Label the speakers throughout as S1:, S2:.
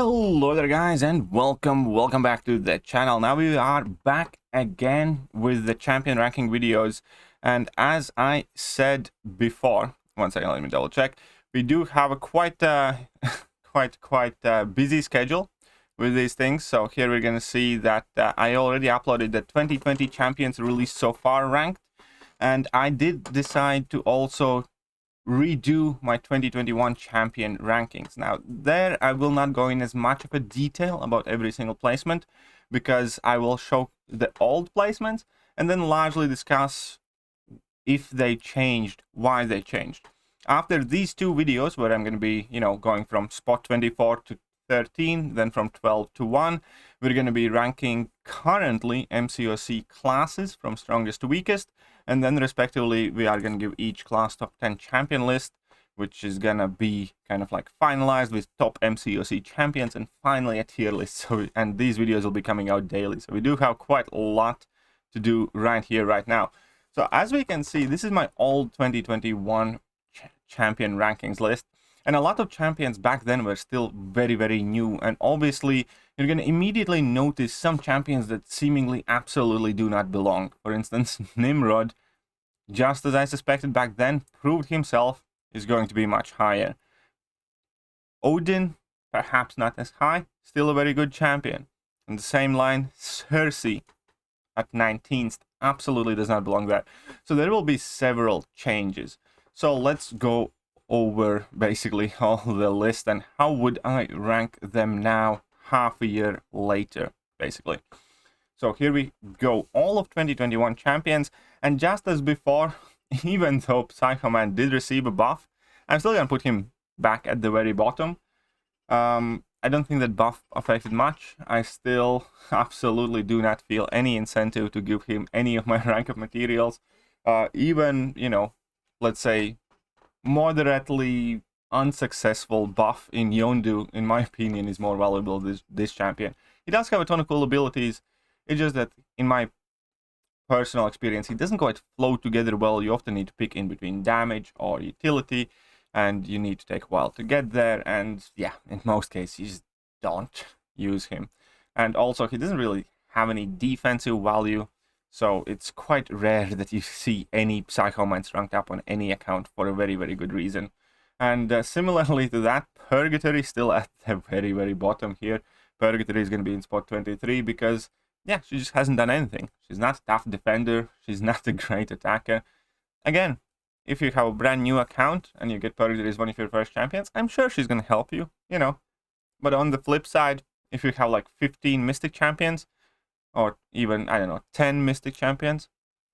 S1: Hello there guys, and welcome back to the channel. Now we are back again with the champion ranking videos, and as I said before, one second, let me double check. We do have a quite busy schedule with these things. So here we're gonna see that I already uploaded the 2020 champions released so far ranked, and I did decide to also redo my 2021 champion rankings. Now there I will not go in as much of a detail about every single placement, because I will show the old placements and then largely discuss if they changed, why they changed. After these two videos where I'm going to be, going from spot 24 to 13, then from 12 to 1, we're going to be ranking currently MCOC classes from strongest to weakest, and then respectively we are going to give each class top 10 champion list, which is going to be kind of like finalized with top MCOC champions, and finally a tier list. So, and these videos will be coming out daily, so we do have quite a lot to do right here right now. So as we can see, this is my old 2021 champion rankings list, and a lot of champions back then were still very new, and obviously you're going to immediately notice some champions that seemingly absolutely do not belong. For instance, Nimrod, just as I suspected back then, proved himself is going to be much higher. Odin, perhaps not as high, still a very good champion. On the same line, Cersei at 19th absolutely does not belong there. So there will be several changes. So let's go over basically all the list and how would I rank them now half a year later, basically. So here we go, all of 2021 champions, and just as before, even though Psycho Man did receive a buff, I'm still gonna put him back at the very bottom. I don't think that buff affected much. I still absolutely do not feel any incentive to give him any of my rank up materials. Even, let's say moderately unsuccessful buff in Yondu, in my opinion, is more valuable than this champion. He does have a ton of cool abilities. It's just that in my personal experience, he doesn't quite flow together well. You often need to pick in between damage or utility, and you need to take a while to get there, and yeah, in most cases you just don't use him. And also he doesn't really have any defensive value, so it's quite rare that you see any Psychomans ranked up on any account for a very good reason. And similarly to that, Purgatory still at the very bottom here. Purgatory is going to be in spot 23 because, yeah, she just hasn't done anything. She's not a tough defender, she's not a great attacker. Again, if you have a brand new account and you get Purgatory as one of your first champions, I'm sure she's going to help you, But on the flip side, if you have like 15 Mystic champions, or even, I don't know, 10 Mystic champions,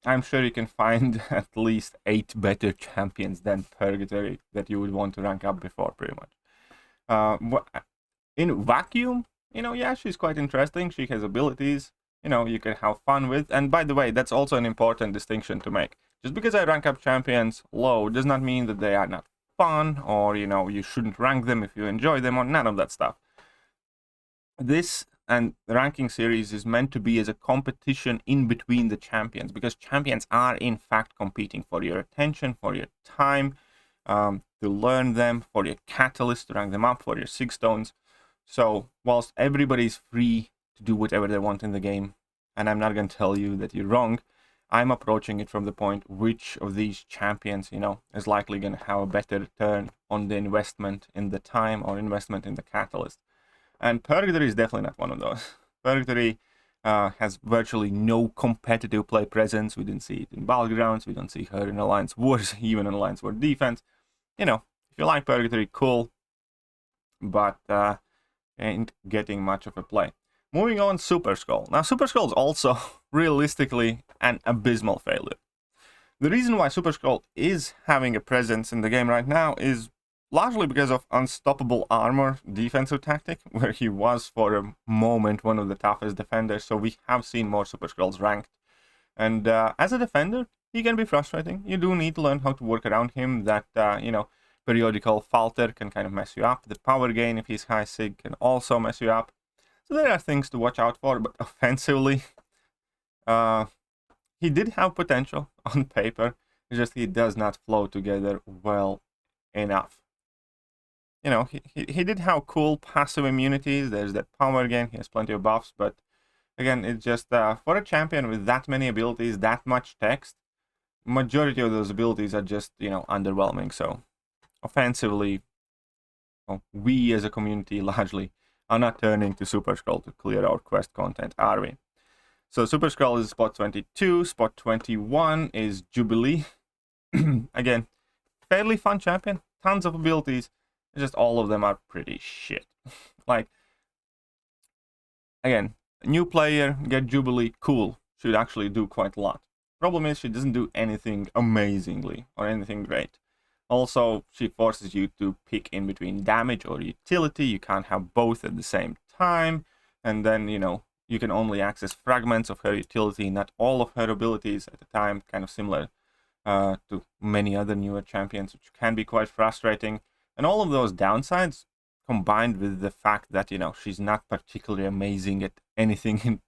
S1: I'm sure you can find at least 8 better champions than Purgatory that you would want to rank up before, pretty much. In vacuum, yeah, she's quite interesting. She has abilities, you can have fun with. And by the way, that's also an important distinction to make. Just because I rank up champions low does not mean that they are not fun, or, you shouldn't rank them if you enjoy them, or none of that stuff. This and the ranking series is meant to be as a competition in between the champions, because champions are in fact competing for your attention, for your time, to learn them, for your catalyst, to rank them up, for your 6 stones. So whilst everybody's free to do whatever they want in the game, and I'm not going to tell you that you're wrong, I'm approaching it from the point which of these champions, is likely going to have a better return on the investment in the time or investment in the catalyst. And Purgatory is definitely not one of those. Purgatory has virtually no competitive play presence. We didn't see it in Battlegrounds. We don't see her in Alliance Wars, even in Alliance War defense. If you like Purgatory, cool. But ain't getting much of a play. Moving on, Super Skull. Now, Super Skull is also realistically an abysmal failure. The reason why Super Skull is having a presence in the game right now is largely because of Unstoppable Armor defensive tactic, where he was for a moment one of the toughest defenders, so we have seen more Super Skulls ranked. And as a defender, he can be frustrating. You do need to learn how to work around him. That, periodical falter can kind of mess you up. The power gain, if he's high sig, can also mess you up. So there are things to watch out for, but offensively, he did have potential on paper. It's just he does not flow together well enough. you know, he did have cool passive immunities. There's that power gain. He has plenty of buffs, but again, it's just for a champion with that many abilities, that much text, majority of those abilities are just, you know, underwhelming. So offensively, well, we as a community largely are not turning to Super Scroll to clear our quest content, are we? So Super Scroll is spot 22, spot 21 is Jubilee. Again, fairly fun champion, tons of abilities, just all of them are pretty shit. Like, again, new player, get Jubilee, cool, should actually do quite a lot. Problem is, she doesn't do anything amazingly or anything great. Also, she forces you to pick in between damage or utility. You can't have both at the same time. And then, you know, you can only access fragments of her utility, not all of her abilities at the time, kind of similar to many other newer champions, which can be quite frustrating. And all of those downsides, combined with the fact that, you know, she's not particularly amazing at anything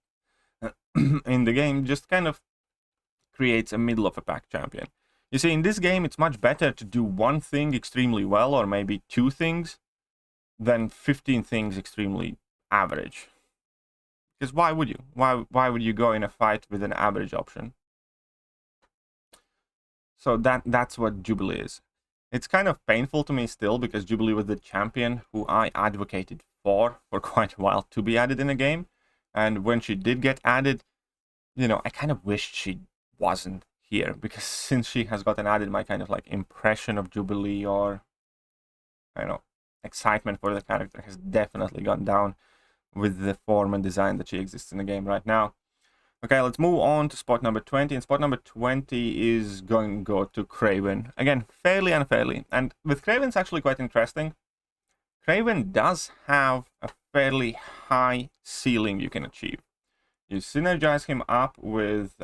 S1: in the game, just kind of creates a middle of a pack champion. You see, in this game, it's much better to do one thing extremely well, or maybe two things, than 15 things extremely average. Because why would you? Why would you go in a fight with an average option? So that's what Jubilee is. It's kind of painful to me still, because Jubilee was the champion who I advocated for quite a while to be added in a game. And when she did get added, you know, I kind of wished she wasn't here, because since she has gotten added, my kind of like impression of Jubilee, or I don't know, excitement for the character has definitely gone down with the form and design that she exists in the game right now. Okay, let's move on to spot number 20, and spot number 20 is going to go to Kraven. Again, fairly unfairly, and with Kraven it's actually quite interesting. Kraven does have a fairly high ceiling you can achieve. You synergize him up with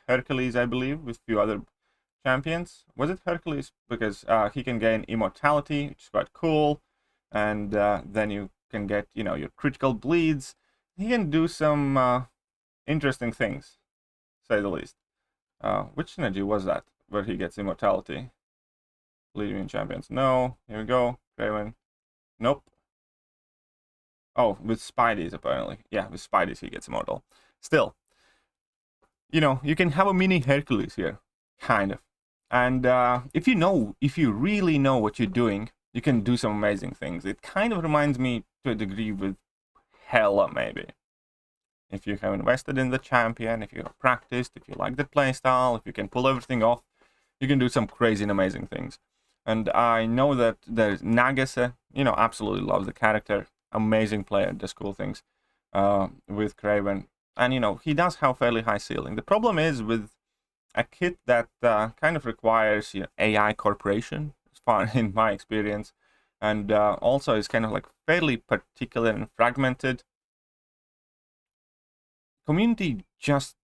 S1: Hercules, I believe, with a few other champions. Was it Hercules? Because he can gain immortality, which is quite cool, and then you can get, you know, your critical bleeds. He can do some interesting things, to say the least. Which synergy was that, where he gets immortality? Leading champions. No, here we go. Kraven. Nope. Oh, with Spidey's, apparently. Yeah, with Spidey's he gets immortal. Still, you know, you can have a mini Hercules here, kind of. And if you really know what you're doing, you can do some amazing things. It kind of reminds me to a degree with Hela, maybe. If you have invested in the champion, if you have practiced, if you like the playstyle, if you can pull everything off, you can do some crazy and amazing things. And I know that there's Nagase, you know, absolutely loves the character, amazing player, does cool things with Kraven. And, you know, he does have fairly high ceiling. The problem is with a kit that kind of requires, you know, AI corporation, as far in my experience, and also is kind of like fairly particular and fragmented. Community just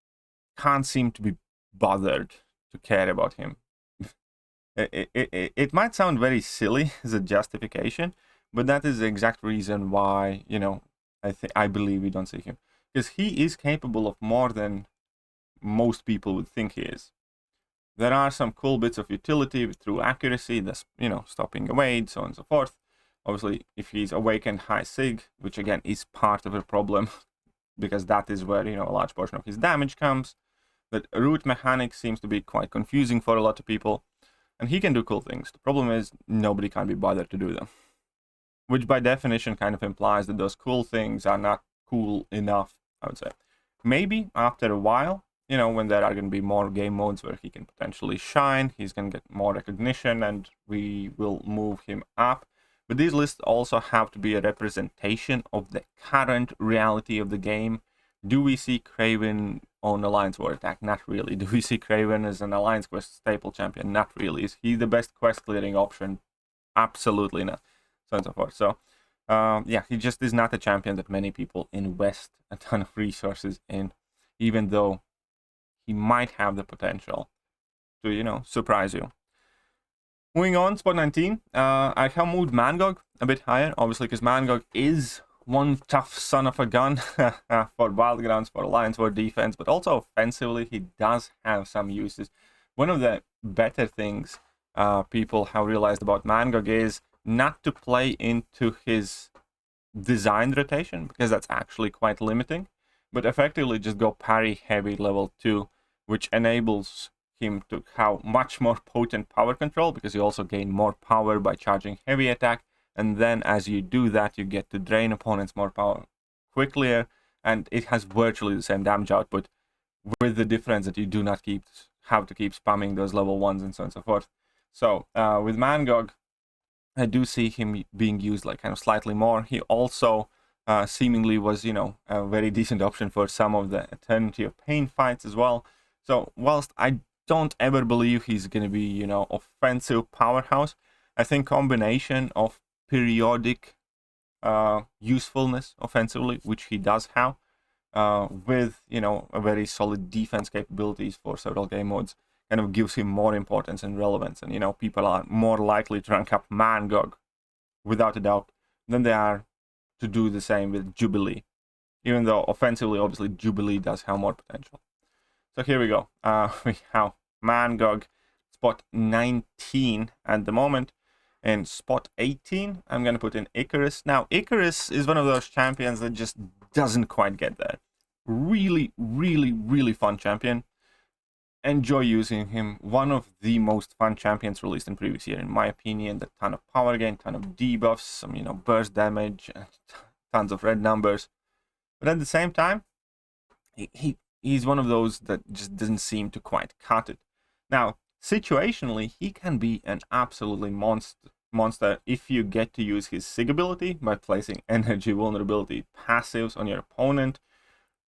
S1: can't seem to be bothered to care about him. It might sound very silly as a justification, but that is the exact reason why, you know, I believe we don't see him. Because he is capable of more than most people would think he is. There are some cool bits of utility through accuracy, that's, you know, stopping evade, so on and so forth. Obviously, if he's awakened high sig, which again is part of a problem, because that is where, you know, a large portion of his damage comes. That root mechanic seems to be quite confusing for a lot of people, and he can do cool things. The problem is nobody can be bothered to do them, which by definition kind of implies that those cool things are not cool enough, I would say. Maybe after a while, you know, when there are going to be more game modes where he can potentially shine, he's going to get more recognition, and we will move him up. But these lists also have to be a representation of the current reality of the game. Do we see Kraven on Alliance War Attack? Not really. Do we see Kraven as an Alliance Quest staple champion? Not really. Is he the best quest clearing option? Absolutely not. So on and so forth. So, yeah, he just is not a champion that many people invest a ton of resources in, even though he might have the potential to, you know, surprise you. Moving on, spot 19, I have moved Mangog a bit higher, obviously, because Mangog is one tough son of a gun for Wild Grounds, for Alliance War defense, but also offensively, he does have some uses. One of the better things people have realized about Mangog is not to play into his designed rotation, because that's actually quite limiting, but effectively just go parry heavy level 2, which enables him to have much more potent power control, because you also gain more power by charging heavy attack, and then as you do that, you get to drain opponents more power quickly, and it has virtually the same damage output, with the difference that you do not have to keep spamming those level 1s and so on and so forth. So with Mangog, I do see him being used like kind of slightly more. He also seemingly was, you know, a very decent option for some of the Eternity of Pain fights as well. So whilst I don't ever believe he's going to be, you know, offensive powerhouse, I think combination of periodic usefulness offensively, which he does have, with, you know, a very solid defense capabilities for several game modes, kind of gives him more importance and relevance. And, you know, people are more likely to rank up Mangog, without a doubt, than they are to do the same with Jubilee. Even though offensively, obviously, Jubilee does have more potential. So here we go. We have Mangog, spot 19 at the moment. In spot 18, I'm going to put in Icarus. Now, Icarus is one of those champions that just doesn't quite get there. Really, really, really fun champion. Enjoy using him. One of the most fun champions released in previous year, in my opinion. A ton of power gain, ton of debuffs, some, you know, burst damage, tons of red numbers. But at the same time, he's one of those that just doesn't seem to quite cut it. Now, situationally, he can be an absolutely monster if you get to use his SIG ability by placing energy vulnerability passives on your opponent,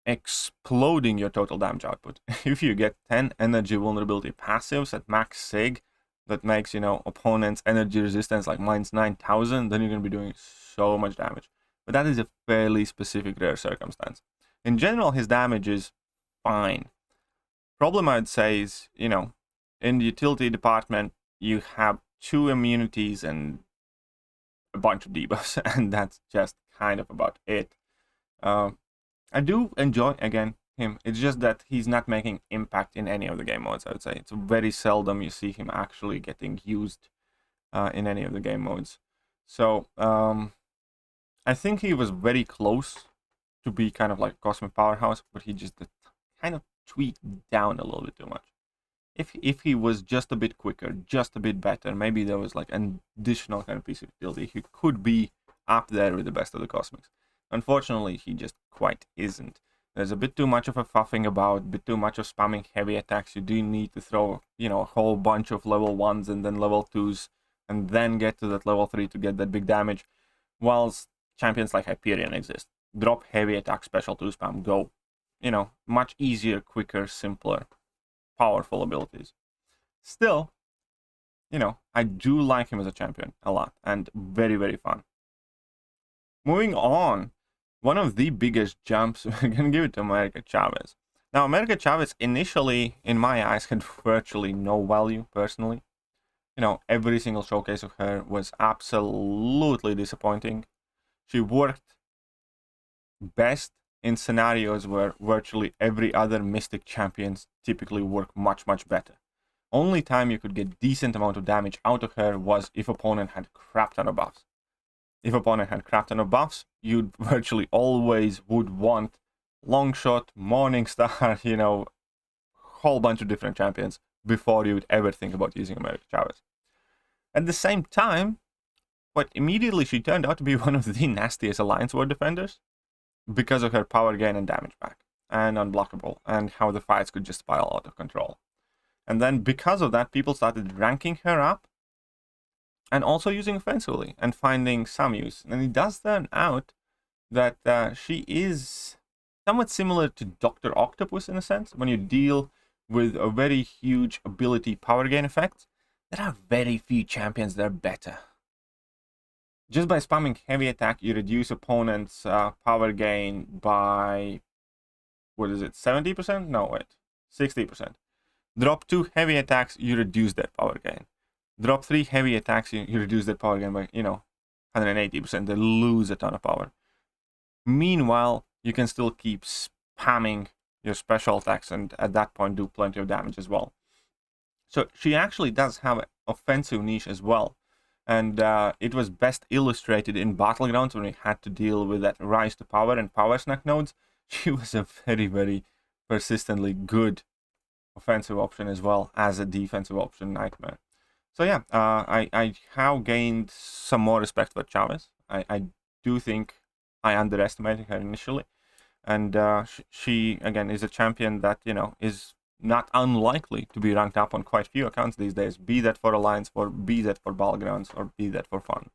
S1: exploding your total damage output. If you get 10 energy vulnerability passives at max SIG, that makes, you know, opponent's energy resistance like -9,000, then you're going to be doing so much damage. But that is a fairly specific rare circumstance. In general, his damage is fine. Problem I'd say is, you know, in the utility department, you have 2 immunities and a bunch of debuffs, and that's just kind of about it. I do enjoy, again, him. It's just that he's not making impact in any of the game modes, I would say. It's very seldom you see him actually getting used in any of the game modes. So, I think he was very close to be kind of like a Cosmic Powerhouse, but he just kind of tweaked down a little bit too much. If he was just a bit quicker, just a bit better, maybe there was like an additional kind of piece of utility, he could be up there with the best of the Cosmics. Unfortunately, he just quite isn't. There's a bit too much of a fuffing about, a bit too much of spamming heavy attacks. You do need to throw, you know, a whole bunch of level 1s and then level 2s, and then get to that level 3 to get that big damage, whilst champions like Hyperion exist. Drop heavy attack, special 2 spam, go. You know, much easier, quicker, simpler, powerful abilities. Still, you know, I do like him as a champion a lot, and very, very fun. Moving on, one of the biggest jumps, we're going to give it to America Chavez. Now, America Chavez initially, in my eyes, had virtually no value, personally. You know, every single showcase of her was absolutely disappointing. She worked best in scenarios where virtually every other Mystic champions typically work much, much better. Only time you could get decent amount of damage out of her was if opponent had crap ton of buffs. If opponent had crap ton of buffs, you virtually always would want Longshot, Morningstar, you know, whole bunch of different champions before you would ever think about using America Chavez. At the same time, but immediately she turned out to be one of the nastiest Alliance War defenders because of her power gain and damage back, and unblockable, and how the fights could just spiral out of control. And then because of that, people started ranking her up and also using offensively and finding some use. And it does turn out that she is somewhat similar to Dr. Octopus in a sense. When you deal with a very huge ability power gain effects, there are very few champions that are better. Just by spamming heavy attack, you reduce opponent's power gain by, what is it, 70%? No, wait, 60%. Drop 2 heavy attacks, you reduce that power gain. Drop 3 heavy attacks, you reduce that power gain by, you know, 180%. They lose a ton of power. Meanwhile, you can still keep spamming your special attacks and at that point do plenty of damage as well. So she actually does have offensive niche as well. And it was best illustrated in Battlegrounds when we had to deal with that rise to power and power snack nodes. She was a very, very persistently good offensive option as well as a defensive option nightmare. So yeah, I have gained some more respect for Chavez. I do think I underestimated her initially. And she, again, is a champion that, you know, is not unlikely to be ranked up on quite a few accounts these days, be that for Alliance, or be that for Battlegrounds, or be that for fun.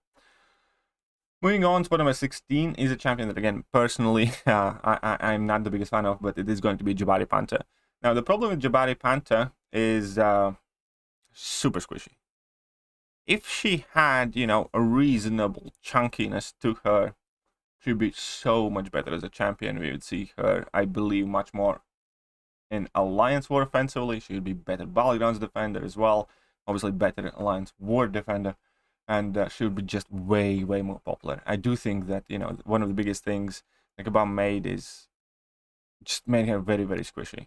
S1: Moving on, spot number 16 is a champion that, again, personally, I'm not the biggest fan of, but it is going to be Jabari Panta. Now, the problem with Jabari Panta is super squishy. If she had, you know, a reasonable chunkiness to her, she'd be so much better as a champion. We would see her, I believe, much more in Alliance War offensively. She would be better Battlegrounds defender as well. Obviously, better Alliance War defender. And she would be just way, way more popular. I do think that, you know, one of the biggest things like about Maid is just made her very, very squishy.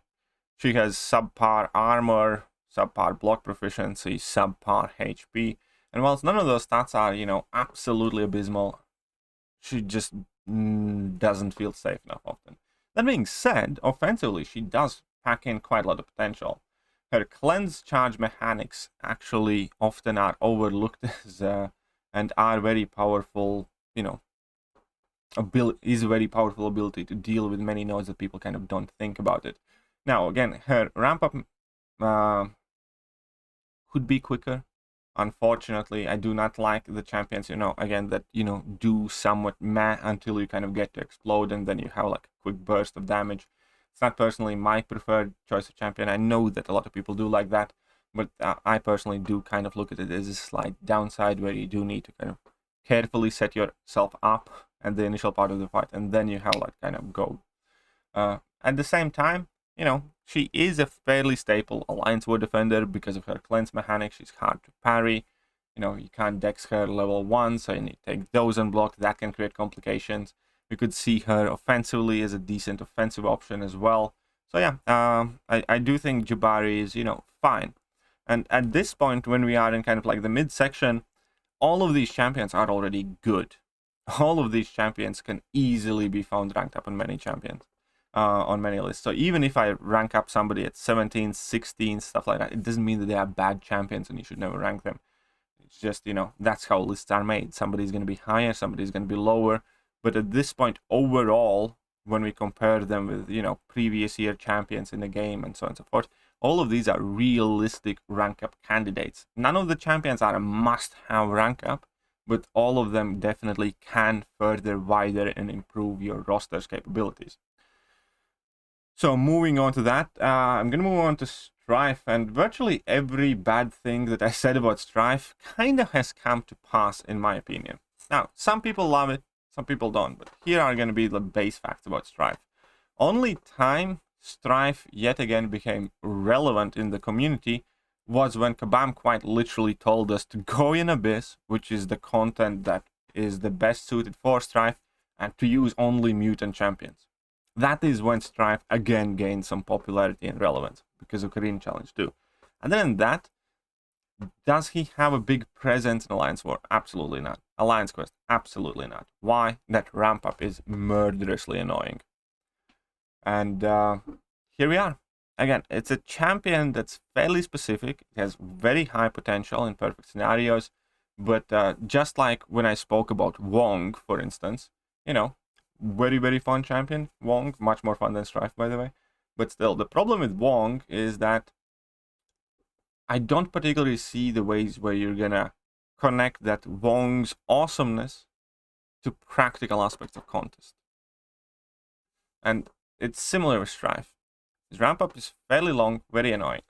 S1: She has subpar armor, subpar block proficiency, subpar HP. And whilst none of those stats are, you know, absolutely abysmal, she just doesn't feel safe enough often. That being said, offensively, she does pack in quite a lot of potential. Her cleanse charge mechanics actually often are overlooked as and are very powerful, you know, is a very powerful ability to deal with many nodes that people kind of don't think about it. Now, again, her ramp up could be quicker. Unfortunately, I do not like the champions, you know, again, that, you know, do somewhat meh until you kind of get to explode and then you have like a quick burst of damage. It's not personally my preferred choice of champion. I know that a lot of people do like that, but I personally do kind of look at it as a slight downside where you do need to kind of carefully set yourself up at the initial part of the fight, and then you have like kind of go. At the same time, you know, she is a fairly staple Alliance War defender because of her cleanse mechanic. She's hard to parry. You know, you can't dex her level 1, so you need to take those unblocked. That can create complications. We could see her offensively as a decent offensive option as well. So yeah, I do think Jabari is, you know, fine. And at this point, when we are in kind of like the midsection, all of these champions are already good. All of these champions can easily be found ranked up on many champions. On many lists. So even if I rank up somebody at 17, 16, stuff like that, it doesn't mean that they are bad champions and you should never rank them. It's just, you know, that's how lists are made. Somebody's going to be higher, somebody's going to be lower. But at this point, overall, when we compare them with, you know, previous year champions in the game and so on and so forth, all of these are realistic rank up candidates. None of the champions are a must-have rank up, but all of them definitely can further wider and improve your roster's capabilities. So moving on to that, I'm going to move on to Strife, and virtually every bad thing that I said about Strife kind of has come to pass in my opinion. Now, some people love it, some people don't, but here are going to be the base facts about Strife. Only time Strife yet again became relevant in the community was when Kabam quite literally told us to go in Abyss, which is the content that is the best suited for Strife, and to use only mutant champions. That is when Strife again gained some popularity and relevance, because of Korean Challenge too. Other than that, does he have a big presence in Alliance War? Absolutely not. Alliance Quest? Absolutely not. Why? That ramp up is murderously annoying. And here we are. Again, it's a champion that's fairly specific. It has very high potential in perfect scenarios. But just like when I spoke about Wong, for instance, you know, very, very fun champion, Wong. Much more fun than Strife, by the way. But still, the problem with Wong is that I don't particularly see the ways where you're gonna connect that Wong's awesomeness to practical aspects of contest. And it's similar with Strife. His ramp up is fairly long, very annoying.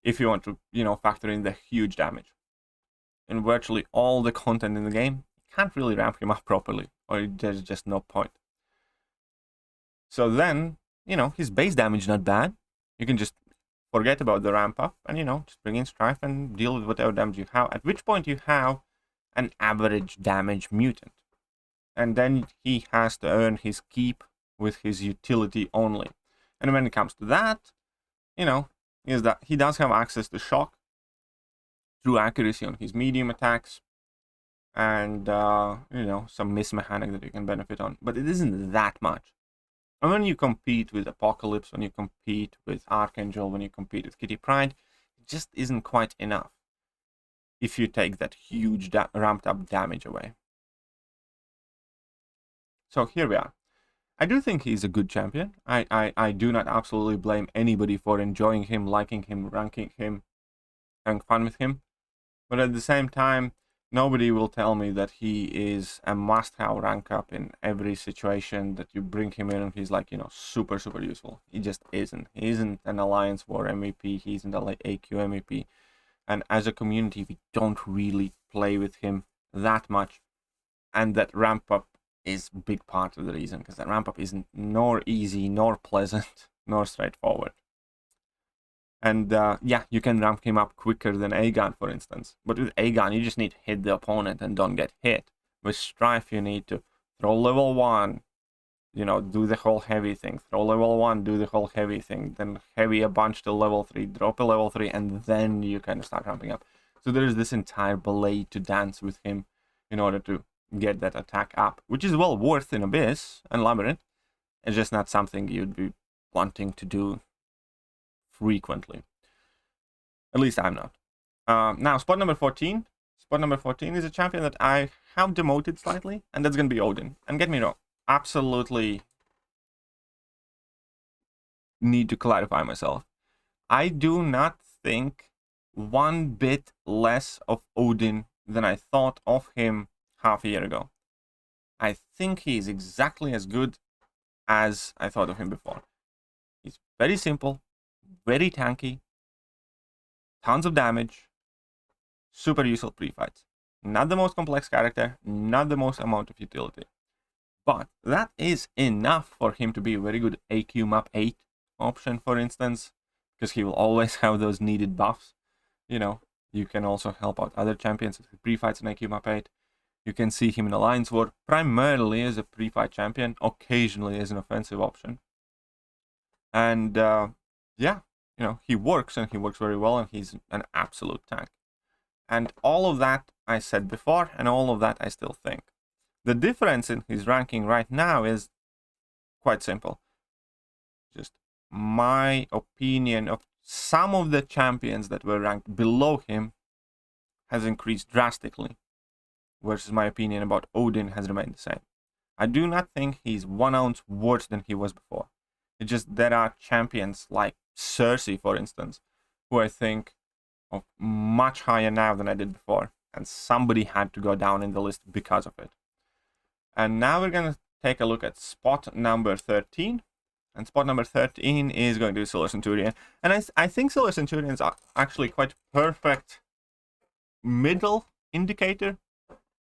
S1: If you want to, you know, factor in the huge damage. In virtually all the content in the game, you can't really ramp him up properly, or there's just no point. So then, you know, his base damage not bad. You can just forget about the ramp up and, you know, just bring in Strife and deal with whatever damage you have. At which point you have an average damage mutant. And then he has to earn his keep with his utility only. And when it comes to that, you know, is that he does have access to shock, true accuracy on his medium attacks, and you know, some miss mechanic that you can benefit on, but it isn't that much. And when you compete with Apocalypse, when you compete with Archangel, when you compete with Kitty Pryde, it just isn't quite enough if you take that huge ramped up damage away. So here we are. I do think he's a good champion. I do not absolutely blame anybody for enjoying him, liking him, ranking him, having fun with him. But at the same time, nobody will tell me that he is a must-have rank up in every situation that you bring him in and he's like, you know, super, super useful. He just isn't. He isn't an Alliance War MVP. He isn't an AQ MVP. And as a community, we don't really play with him that much. And that ramp up is a big part of the reason, because that ramp up isn't nor easy, nor pleasant, nor straightforward. And yeah, you can ramp him up quicker than Aegon, for instance. But with Aegon, you just need to hit the opponent and don't get hit. With Strife, you need to throw level 1, you know, do the whole heavy thing. Throw level 1, do the whole heavy thing. Then heavy a bunch to level 3, drop a level 3, and then you kind of start ramping up. So there's this entire ballet to dance with him in order to get that attack up, which is well worth in Abyss and Labyrinth. It's just not something you'd be wanting to do frequently. At least I'm not. Now, spot number 14. Spot number 14 is a champion that I have demoted slightly, and that's going to be Odin. And get me wrong, absolutely need to clarify myself. I do not think one bit less of Odin than I thought of him half a year ago. I think he's exactly as good as I thought of him before. He's very simple, very tanky, tons of damage, super useful pre-fights. Not the most complex character, not the most amount of utility. But that is enough for him to be a very good AQ map 8 option, for instance, because he will always have those needed buffs. You know, you can also help out other champions with pre-fights in AQ map 8. You can see him in Alliance War primarily as a pre-fight champion, occasionally as an offensive option. And yeah, you know, he works, and he works very well, and he's an absolute tank. And all of that I said before, and all of that I still think. The difference in his ranking right now is quite simple. Just my opinion of some of the champions that were ranked below him has increased drastically, versus my opinion about Odin has remained the same. I do not think he's 1 ounce worse than he was before. It's just there are champions like Cersei, for instance, who I think of much higher now than I did before, and somebody had to go down in the list because of it. And now we're going to take a look at spot number 13. And spot number 13 is going to be Silver Centurion. And I think Silver Centurion is actually quite perfect middle indicator.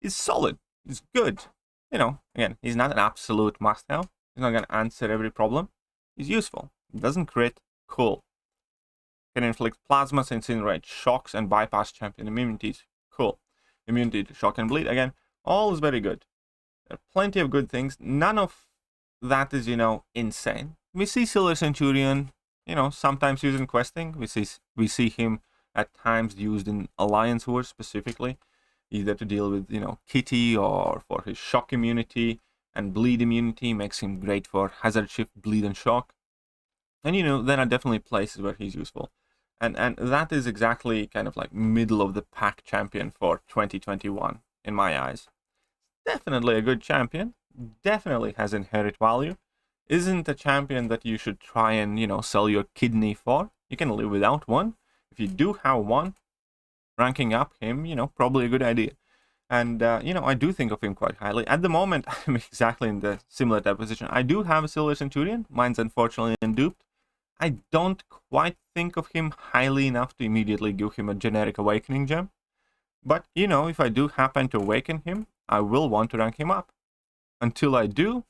S1: He's solid. He's good. You know, again, he's not an absolute must-have. He's not going to answer every problem. He's useful. He doesn't crit. Cool. Can inflict plasmas, incinerate, shocks, and bypass champion immunities. Cool. Immunity to shock and bleed. Again, all is very good. There are plenty of good things. None of that is, you know, insane. We see Silver Centurion, you know, sometimes used in questing. We see him at times used in Alliance Wars specifically, either to deal with, you know, Kitty or for his shock immunity, and bleed immunity makes him great for hazard shift, bleed, and shock. And, you know, there are definitely places where he's useful. And that is exactly kind of like middle of the pack champion for 2021 in my eyes. Definitely a good champion. Definitely has inherent value. Isn't a champion that you should try and, you know, sell your kidney for. You can live without one. If you do have one, ranking up him, you know, probably a good idea. And, you know, I do think of him quite highly. At the moment, I'm exactly in the similar type position. I do have a Silver Centurion. Mine's unfortunately duped. I don't quite think of him highly enough to immediately give him a generic awakening gem. But, you know, if I do happen to awaken him, I will want to rank him up. Until I do,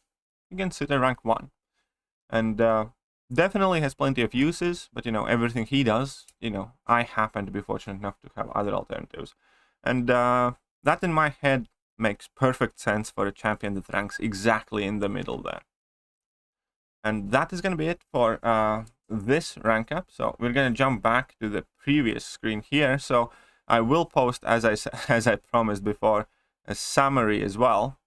S1: you can sit at rank 1. And definitely has plenty of uses, but, you know, everything he does, you know, I happen to be fortunate enough to have other alternatives. And that in my head makes perfect sense for a champion that ranks exactly in the middle there. And that is going to be it for this rank up. So we're going to jump back to the previous screen here. So I will post, as I promised before, a summary as well,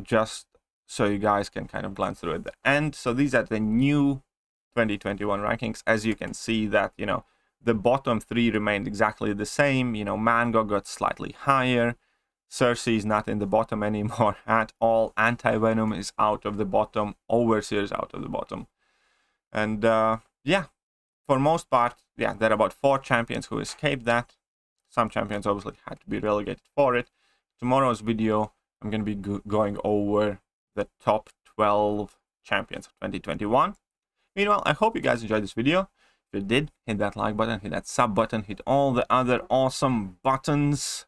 S1: just so you guys can kind of glance through at the end. So these are the new 2021 rankings. As you can see that, you know, the bottom 3 remained exactly the same. You know, Mangog got slightly higher. Cersei is not in the bottom anymore at all. Anti-Venom is out of the bottom. Overseer is out of the bottom. And yeah, for most part, yeah, there are about 4 champions who escaped that. Some champions obviously had to be relegated for it. Tomorrow's video, I'm going to be going over the top 12 champions of 2021. Meanwhile, I hope you guys enjoyed this video. If you did, hit that like button, hit that sub button, hit all the other awesome buttons,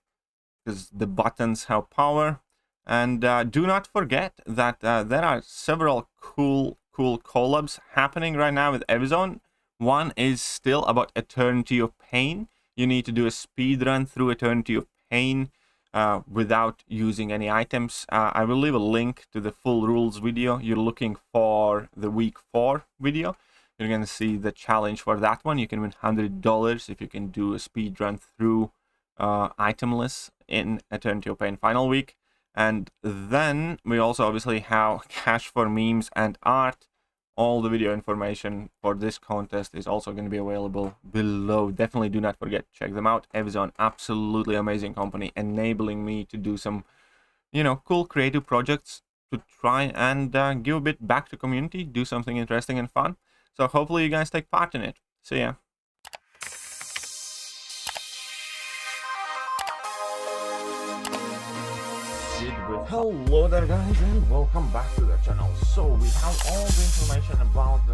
S1: because the buttons have power. And do not forget that there are several cool collabs happening right now with Evizone. One is still about Eternity of Pain. You need to do a speed run through Eternity of Pain without using any items. I will leave a link to the full rules video. You're looking for the week 4 video. You're going to see the challenge for that one. You can win $100 if you can do a speed run through itemless in Eternity of Pain final week. And then we also obviously have cash for memes and art. All the video information for this contest is also going to be available below. Definitely do not forget to check them out. Evizone, absolutely amazing company, enabling me to do some, you know, cool creative projects to try and give a bit back to community, do something interesting and fun. So hopefully you guys take part in it. See ya. Hello there guys, and welcome back to the channel. So we have all the information about the